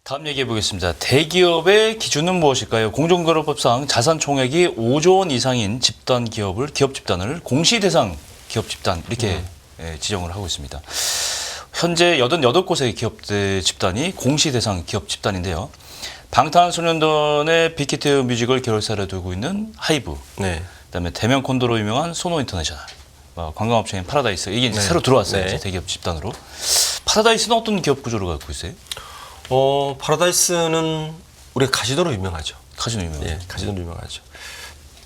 다음 얘기해 보겠습니다. 대기업의 기준은 무엇일까요? 공정거래법상 자산 총액이 5조 원 이상인 집단 기업을 기업 집단을 공시 대상 기업 집단 이렇게 지정을 하고 있습니다. 현재 88곳의 기업 집단이 공시 대상 기업 집단인데요. 방탄소년단의 빅히트 뮤직을 결사를 두고 있는 하이브, 네. 그다음에 대면 콘도로 유명한 소노 인터내셔널, 관광업체인 파라다이스 이게 이제 새로 들어왔어요. 네. 이제 대기업 집단으로. 파라다이스는 어떤 기업 구조를 갖고 있어요? 파라다이스는 우리가 카지노로 유명하죠. 카지노 유명하죠. 예, 카지노로 유명하죠.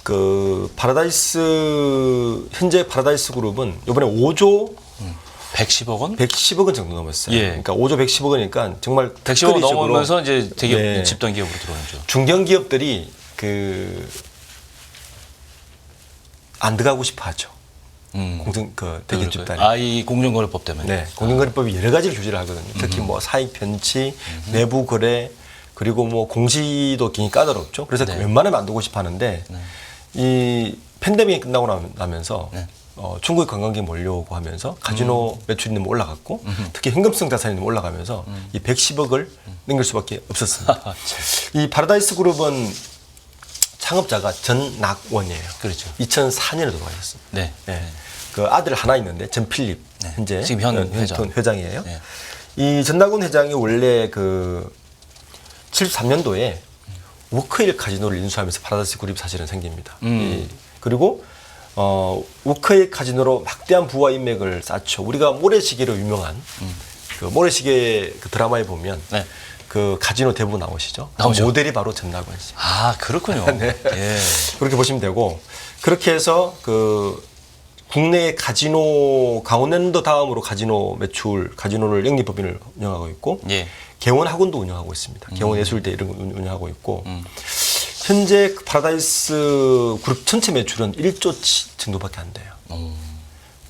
그 파라다이스 현재 파라다이스 그룹은 이번에 5조 110억 원? 110억 원 정도 넘었어요. 예. 그러니까 5조 110억 원이니까 정말 110억 원 특허리적으로 넘으면서 이제 대기업 네. 집단 기업으로 들어오죠. 중견 기업들이 안 들어가고 싶어하죠. 공정 대기업 집단이. 이 공정거래법 때문에. 네, 공정거래법이 여러 가지를 규제를 하거든요. 특히 뭐 사익 편취, 내부 거래, 그리고 뭐 공시도 굉장히 까다롭죠. 그래서 네. 웬만하면 안 두고 싶어 하는데 이 팬데믹이 끝나고 나면서 네. 중국의 관광객이 몰려오고 하면서 카지노 매출이 너무 올라갔고 특히 현금성 자산이 너무 올라가면서 이 110억을 넘길 수밖에 없었습니다. 이 파라다이스 그룹은 창업자가 전낙원이에요. 그렇죠. 2004년에 돌아가셨습니다. 네. 네. 그 아들 하나 있는데 전필립 네. 현재 지금 현 회장이에요. 네. 이 전낙원 회장이 원래 그 73년도에 워크힐 카지노를 인수하면서 파라다이스 그룹이 사실은 생깁니다. 그리고 워크힐 카지노로 막대한 부와 인맥을 쌓죠. 우리가 모래시계로 유명한 그 모래시계 그 드라마에 보면 네. 그 카지노 대부분 나오시죠. 나오죠. 모델이 바로 전낙원 씨. 아, 그렇군요. 네. 예. 그렇게 보시면 되고 그렇게 해서 그 국내의 카지노 강원랜드 다음으로 카지노를 영리법인을 운영하고 있고 예. 개원 학원도 운영하고 있습니다. 개원 예술대 이런 거 운영하고 있고 현재 파라다이스 그룹 전체 매출은 1조 정도밖에 안 돼요.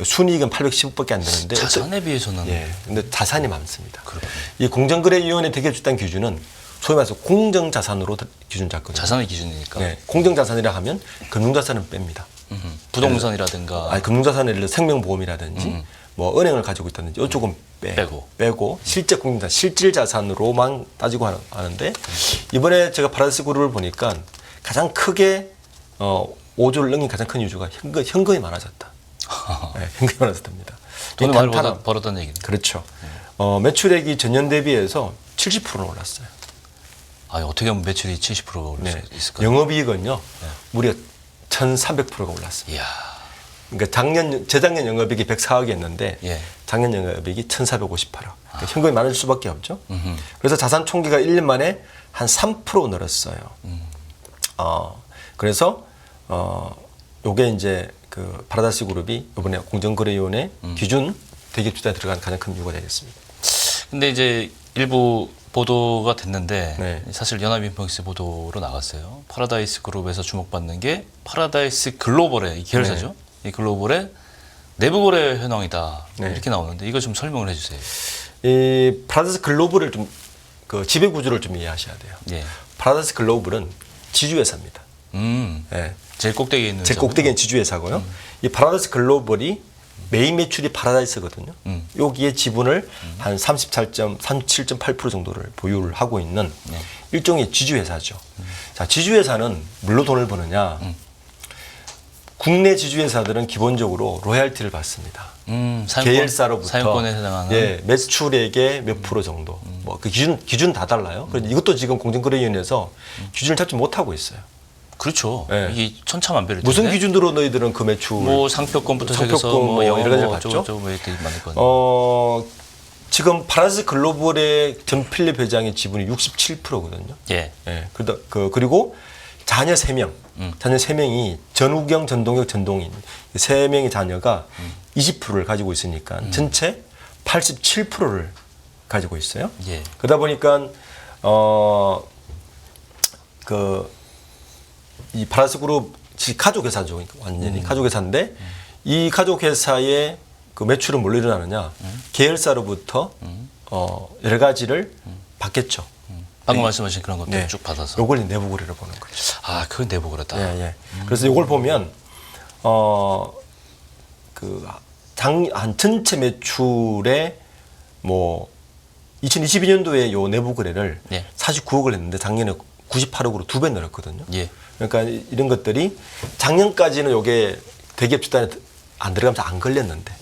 순이익은 810억밖에 안 되는데 자산에 비해서는 예, 근데 자산이 많습니다. 그렇군요. 이 공정거래위원회 대기업 집단 기준은 소위 말해서 공정자산으로 기준 잡거든요. 자산의 기준이니까. 네, 공정자산이라 하면 금융자산은 뺍니다. 부동산이라든가 금융자산은 예를 들어 생명보험이라든지 뭐 은행을 가지고 있다든지 이쪽은 빼고 실제 공정자산, 실질자산으로만 따지고 하는데 이번에 제가 파라다이스 그룹을 보니까 가장 크게 5조를 넘긴 가장 큰 이유가 현금이 많아졌다. 네, 현금이 많아졌답니다. 돈을 많이 벌었다는 얘기는. 그렇죠. 매출액이 전년 대비해서 70%는 올랐어요. 어떻게 하면 매출이 70%가 오를 수 있을까요? 영업이익은요, 무려 1,300%가 올랐습니다. 이야. 그러니까 재작년 영업이익이 104억이었는데 예. 작년 영업이익이 1,458억. 그러니까 현금이 많을 수밖에 없죠. 그래서 자산 총기가 1년 만에 한 3% 늘었어요. 그래서 요게 이제 그 파라다이스 그룹이 이번에 공정거래위원회 기준 대기업 집단에 들어간 가장 큰 이유가 되겠습니다. 근데 이제 일부 보도가 됐는데 네. 사실 연합인포엑스 보도로 나갔어요. 파라다이스 그룹에서 주목받는 게 파라다이스 글로벌의 이 계열사죠. 이 글로벌의 내부 거래 현황이다. 네. 이렇게 나오는데 이거 좀 설명을 해주세요. 이 파라다이스 글로벌을 좀 그 지배 구조를 좀 이해하셔야 돼요. 예. 파라다이스 글로벌은 지주회사입니다. 예. 제일 꼭대기에 있는 제일 꼭대기는 지주회사고요. 이 파라다이스 글로벌이 메인 매출이 파라다이스거든요. 여기에 지분을 한 37.8% 정도를 보유를 하고 있는 일종의 지주회사죠. 자, 지주회사는 뭘로 돈을 버느냐? 국내 지주회사들은 기본적으로 로얄티를 받습니다. 계열사로부터 사용권에 해당하는 매출액의 몇 프로 정도. 뭐 그 기준 다 달라요. 그래서 이것도 지금 공정거래위원회에서 기준을 잡지 못하고 있어요. 그렇죠. 네. 이게 천차만별일 텐데. 무슨 기준으로 너희들은 그 매출 뭐 상표권부터 시작해서 뭐 여러 가지를 받죠. 이렇게 많거든요. 지금 파라다이스 글로벌의 전필립 회장의 지분이 67%거든요. 예. 예. 그리고 자녀 3명. 자녀 3명이 전우경, 전동혁, 전동인 3명의 자녀가 20%를 가지고 있으니까 전체 87%를 가지고 있어요. 예. 그러다 보니까 이 파라다이스 그룹 가족 회사죠. 완전히 가족 회사인데 이 가족 회사의 그 매출은 뭘로 일어나느냐? 계열사로부터 여러 가지를 받겠죠. 방금 말씀하신 그런 것들 쭉 받아서. 요걸 내부 거래를 보는 거죠. 그건 내부 거래다. 예, 예. 그래서 이걸 보면 한 전체 매출의 뭐 2022년도에 요 내부 거래를 예. 49억을 했는데 작년에 98억으로 2배 늘었거든요. 예. 그러니까 이런 것들이 작년까지는 요게 대기업 집단에 안 들어가면서 안 걸렸는데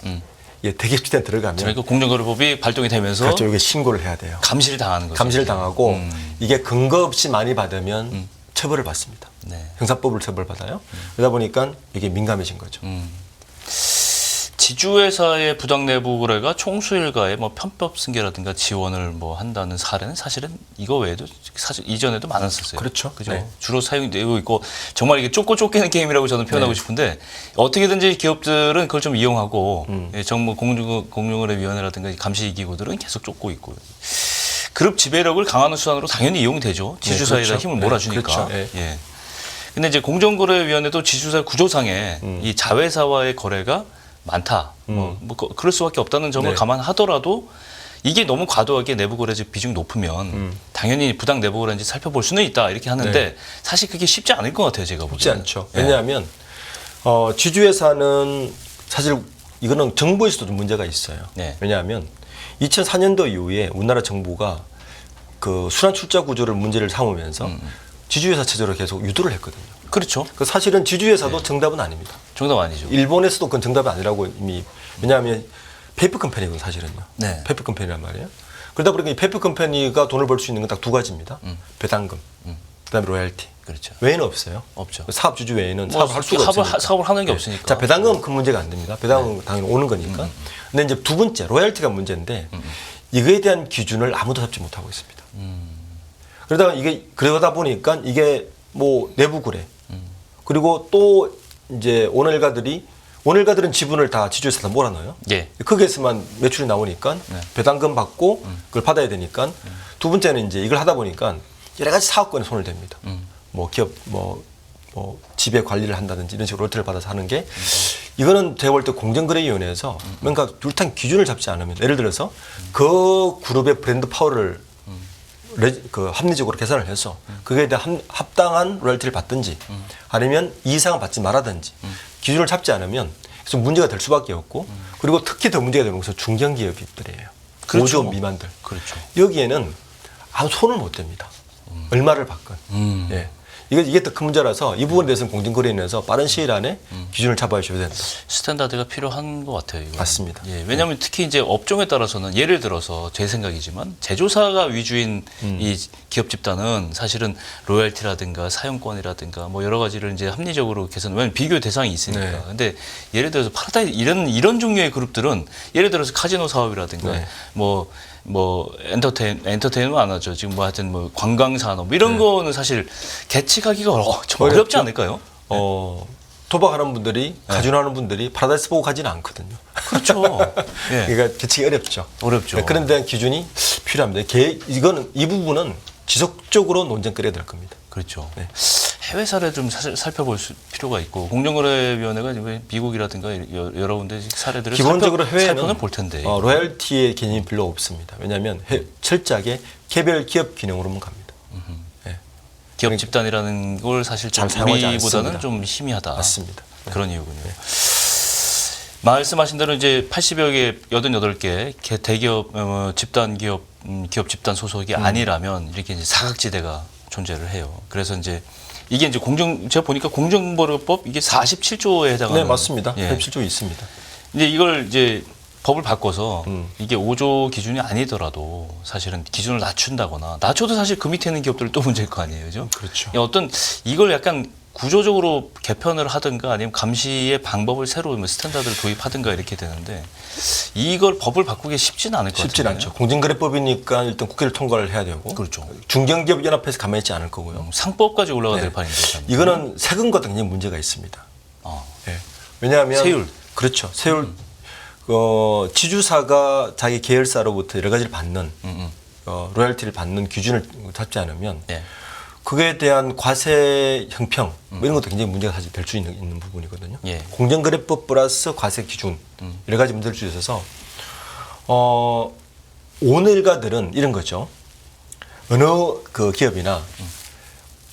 예, 대기업 집단에 들어가면 그러니까 공정거래법이 발동이 되면서 그렇죠. 이게 신고를 해야 돼요. 감시를 당하는 거죠. 감시를 당하고 이게 근거 없이 많이 받으면 처벌을 받습니다. 네. 형사법으로 처벌받아요. 그러다 보니까 이게 민감해진 거죠. 지주회사의 부당 내부 거래가 총수일가의 뭐 편법 승계라든가 지원을 뭐 한다는 사례는 사실은 이거 외에도 사실 이전에도 많았었어요. 그렇죠. 그죠. 네. 주로 사용되고 있고 정말 이게 쫓고 쫓기는 게임이라고 저는 표현하고 네. 싶은데 어떻게든지 기업들은 그걸 좀 이용하고 예, 정부 공정거래위원회라든가 감시 기구들은 계속 쫓고 있고요. 그룹 지배력을 강화하는 수단으로 당연히 이용이 되죠. 지주사에다 그렇죠. 힘을 네, 몰아주니까. 그렇죠. 네. 예. 근데 이제 공정거래위원회도 지주사 구조상에 이 자회사와의 거래가 많다. 그럴 수밖에 없다는 점을 네. 감안하더라도 이게 너무 과도하게 내부 거래지 비중이 높으면 당연히 부당 내부 거래인지 살펴볼 수는 있다 이렇게 하는데 네. 사실 그게 쉽지 않을 것 같아요. 제가 보기에는. 쉽지 않죠. 예. 왜냐하면 지주회사는 사실 이거는 정부에서도 좀 문제가 있어요. 네. 왜냐하면 2004년도 이후에 우리나라 정부가 그 순환 출자 구조를 문제를 삼으면서 지주회사 체제로 계속 유도를 했거든요. 그렇죠. 그 사실은 지주회사도 정답은 아닙니다. 정답 아니죠. 일본에서도 그건 정답이 아니라고 이미 왜냐하면 페이퍼 컴퍼니거든요, 사실은요. 네. 페이퍼 컴퍼니란 말이에요. 그러다 보니까 이 페이퍼 컴퍼니가 돈을 벌 수 있는 건 딱 두 가지입니다. 배당금, 그다음에 로열티. 그렇죠. 외에는 없어요. 없죠. 사업 주주 외에는 뭐 사업을 할 수가 없으니까. 사업을 하는 게 네. 없으니까. 자, 배당금은 큰 문제가 안 됩니다. 배당금은 당연히 오는 거니까. 근데 이제 두 번째 로열티가 문제인데 이거에 대한 기준을 아무도 잡지 못하고 있습니다. 그러다 보니까 이게 뭐 내부 거래 그리고 또 이제 오늘가들은 지분을 다 지주회사에다 몰아넣어요. 예. 거기에서만 매출이 나오니까 네. 배당금 받고 그걸 받아야 되니까 두 번째는 이제 이걸 하다 보니까 여러 가지 사업권에 손을 댑니다. 뭐 기업 뭐 지배 관리를 한다든지 이런 식으로 롤트를 받아서 하는 게 이거는 제가 볼 때 공정거래위원회에서 뭔가 뚜렷한 기준을 잡지 않으면 예를 들어서 그 그룹의 브랜드 파워를 합리적으로 계산을 해서 그거에 대한 합당한 로열티를 받든지 아니면 이 이상은 받지 말아든지 기준을 잡지 않으면 계속 문제가 될 수밖에 없고 그리고 특히 더 문제가 되는 것은 중견기업들이에요. 그렇죠. 5조 미만들. 그렇죠. 여기에는 아무 손을 못 댑니다. 얼마를 받건. 예. 이게 더 큰 문제라서 이 부분에 대해서는 공정거래위원회에서 빠른 시일 안에 기준을 잡아줘야 된다. 스탠다드가 필요한 것 같아요. 이거는. 맞습니다. 예, 왜냐하면 특히 이제 업종에 따라서는 예를 들어서 제 생각이지만 제조사가 위주인 이 기업 집단은 사실은 로열티라든가 사용권이라든가 뭐 여러 가지를 이제 합리적으로 개선. 왜냐면 비교 대상이 있으니까. 네. 근데 예를 들어서 파라다이스 이런 종류의 그룹들은 예를 들어서 카지노 사업이라든가 네. 뭐 엔터테인먼트 안 하죠. 지금 뭐 하여튼 뭐 관광 산업 이런 네. 거는 사실 개측하기가 좀 어렵지 어렵죠. 않을까요? 도박하는 분들이 가지노하는 분들이 파라다이스 보고 가지는 않거든요. 그렇죠. 예. 그러니까 계측이 어렵죠. 어렵죠. 네, 그런 데한 기준이 필요합니다. 이 부분은 지속적으로 논쟁거리가 될 겁니다. 그렇죠. 네. 해외 사례 좀 사실 살펴볼 필요가 있고 공정거래위원회가 미국이라든가 여러 군데 사례들을 기본적으로 해외는 살펴는 볼 텐데 로열티의 개념이 별로 없습니다. 왜냐하면 철저하게 개별 기업 기능으로만 갑니다. 네. 기업 집단이라는 걸 사실 좀 잘 사용하지 우리보다는 않습니다. 좀 희미하다. 맞습니다. 네. 그런 이유군요. 말씀하신 대로 이제 80여 개, 88개 대기업 집단 기업 집단 소속이 아니라면 이렇게 이제 사각지대가 존재를 해요. 그래서 이제 이게 이제 제가 보니까 공정거래법 이게 47조에 해당하는. 네, 맞습니다. 예. 47조 있습니다. 이제 이걸 이제 법을 바꿔서 이게 5조 기준이 아니더라도 사실은 기준을 낮춰도 사실 그 밑에 있는 기업들은 또 문제일 거 아니에요, 그죠? 그렇죠. 이걸 약간 구조적으로 개편을 하든가 아니면 감시의 방법을 새로 스탠다드를 도입하든가 이렇게 되는데 이걸 법을 바꾸기 쉽지는 않을 것 같아요. 쉽진 않죠. 공정거래법이니까 일단 국회를 통과를 해야 되고 그렇죠. 중견기업연합회에서 가만히 있지 않을 거고요. 상법까지 올라가야 될 네. 판인데. 참. 이거는 세금과 굉장히 문제가 있습니다. 예. 왜냐하면 세율. 그렇죠. 세율. 지주사가 자기 계열사로부터 여러 가지를 받는 로열티를 받는 기준을 잡지 않으면 네. 그에 대한 과세 형평 뭐 이런 것도 굉장히 문제가 사실 될 수 있는 부분이거든요. 예. 공정거래법 플러스 과세 기준 여러 가지 문제를 줄 수 있어서 오늘가들은 이런 거죠. 어느 그 기업이나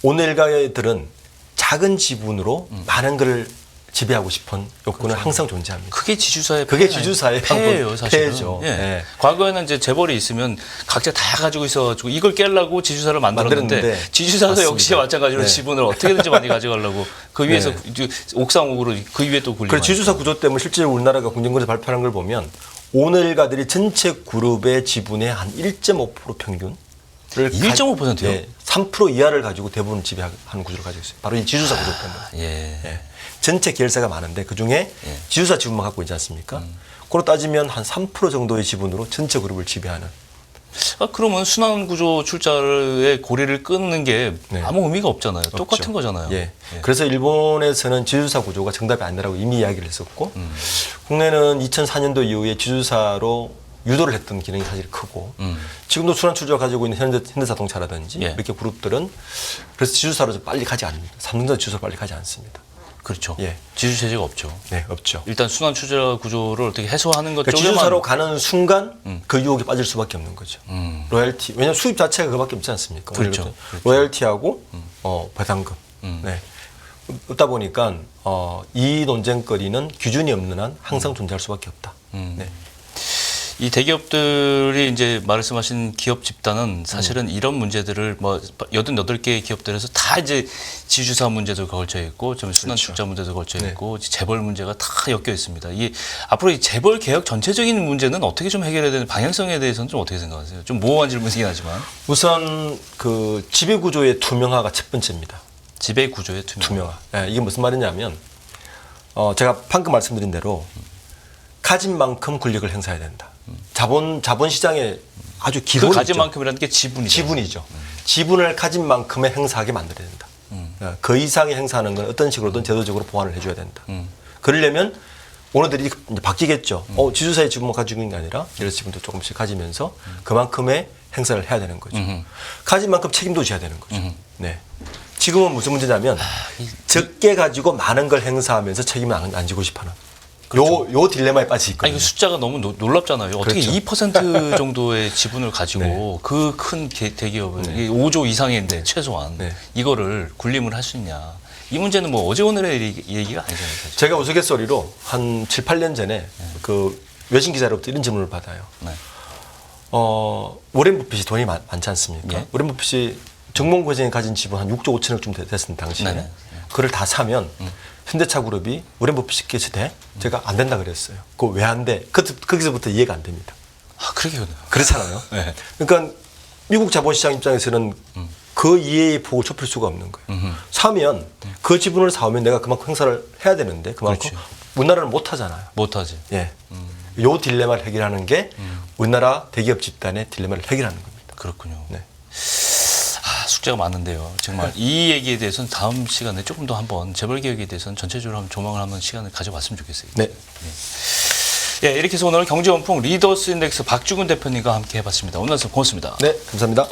오늘가들은 작은 지분으로 많은 걸 지배하고 싶은 욕구는 항상 존재합니다. 그게 지주사의 그게 폐해 지주사의 폐예요, 사실은. 폐해죠. 예. 예. 과거에는 이제 재벌이 있으면 각자 다 가지고 있어가지고 이걸 깨려고 지주사를 만들었는데 만들었는데 지주사도 맞습니다. 역시 마찬가지로 네. 지분을 어떻게든지 많이 가져가려고 그 위에서 네. 이제 옥상옥으로 그 위에 또 굴리고. 그래서 지주사 구조 때문에 실제로 우리나라가 공정거래소 발표하는 걸 보면 오늘가들이 전체 그룹의 지분의 한 1.5% 평균 1.5%요? 네, 3% 이하를 가지고 대부분 지배하는 구조를 가지고 있어요. 바로 이 지주사 구조 때문에. 예. 예. 전체 계열사가 많은데 그중에 예. 지주사 지분만 갖고 있지 않습니까? 그로 따지면 한 3% 정도의 지분으로 전체 그룹을 지배하는. 그러면 순환구조 출자의 고리를 끊는 게 네. 아무 의미가 없잖아요. 없죠. 똑같은 거잖아요. 예. 그래서 일본에서는 지주사 구조가 정답이 아니라고 이미 이야기를 했었고 국내는 2004년도 이후에 지주사로 유도를 했던 기능이 사실 크고 지금도 순환출자가 가지고 있는 현대자동차라든지 예. 이렇게 그룹들은 그래서 지주사로 좀 빨리 가지 않습니다. 삼성전자 지주사로 빨리 가지 않습니다. 그렇죠. 예. 지주 체제가 없죠. 네, 없죠. 일단 순환 출자 구조를 어떻게 해소하는 것 그러니까 쪽에만 지주사로 가는 순간 그 유혹에 빠질 수밖에 없는 거죠. 로열티. 왜냐하면 수입 자체가 그밖에 없지 않습니까? 그렇죠. 로열티하고 배당금. 네. 없다 보니까 이 논쟁거리는 기준이 없는 한 항상 존재할 수밖에 없다. 네. 이 대기업들이 이제 말씀하신 기업 집단은 사실은 이런 문제들을 뭐 88개의 기업들에서 다 이제 지주사 문제도 걸쳐 있고 좀 순환 그렇죠. 출자 문제도 걸쳐 있고 재벌 문제가 다 엮여 있습니다. 이 앞으로 이 재벌 개혁 전체적인 문제는 어떻게 좀 해결해야 되는 방향성에 대해서는 좀 어떻게 생각하세요? 좀 모호한 질문이긴 하지만 우선 그 지배 구조의 투명화가 첫 번째입니다. 지배 구조의 투명화. 투명화. 예, 이게 무슨 말이냐면 제가 방금 말씀드린 대로 가진 만큼 권력을 행사해야 된다. 자본 시장의 아주 그 기본이죠. 가진 만큼이라는 게 지분이죠. 지분이죠. 지분을 가진 만큼의 행사하게 만들어야 된다. 그 이상의 행사하는 건 어떤 식으로든 제도적으로 보완을 해줘야 된다. 그러려면 오너들이 이제 바뀌겠죠. 지주사의 지분만 가지고 있는 게 아니라 예를 지분도 조금씩 가지면서 그만큼의 행사를 해야 되는 거죠. 가진 만큼 책임도 져야 되는 거죠. 네. 지금은 무슨 문제냐면 적게 가지고 많은 걸 행사하면서 책임을 안 지고 싶어하는 요 딜레마에 빠져 있거든요. 아니, 그 숫자가 너무 놀랍잖아요. 어떻게 그렇죠. 2% 정도의 지분을 가지고 네. 그 큰 대기업을 이게 5조 이상인데 최소한 네. 이거를 군림을 할 수 있냐. 이 문제는 뭐 어제 오늘의 얘기가 아니잖아요. 사실. 제가 우스갯소리로 한 7, 8년 전에 그 외신 기자로부터 이런 질문을 받아요. 네. 워렌 버핏이 돈이 많지 않습니까? 예. 워렌 버핏이 정몽고생에 가진 지분 한 6조 5천억쯤 됐을 당시에 네네. 그걸 다 사면 현대차 그룹이 워렌 버핏께서 돼? 제가 안 된다 그랬어요. 그거 왜 안 돼? 거기서부터 이해가 안 됩니다. 아, 그러게요. 그렇잖아요. 네. 그러니까 미국 자본시장 입장에서는 그 이해의 폭을 좁힐 수가 없는 거예요. 사면 그 지분을 사오면 내가 그만큼 행사를 해야 되는데 그만큼 그렇지. 우리나라는 못 하잖아요. 못하지. 예. 요 딜레마를 해결하는 게 우리나라 대기업 집단의 딜레마를 해결하는 겁니다. 그렇군요. 네. 숙제가 많은데요. 정말 이 얘기에 대해서는 다음 시간에 조금 더 한번 재벌 개혁에 대해서는 전체적으로 한번 조망을 한번 시간을 가져봤으면 좋겠어요. 네. 예, 이렇게 해서 오늘 경제원풍 리더스 인덱스 박주근 대표님과 함께 해봤습니다. 오늘 말씀 고맙습니다. 네, 감사합니다.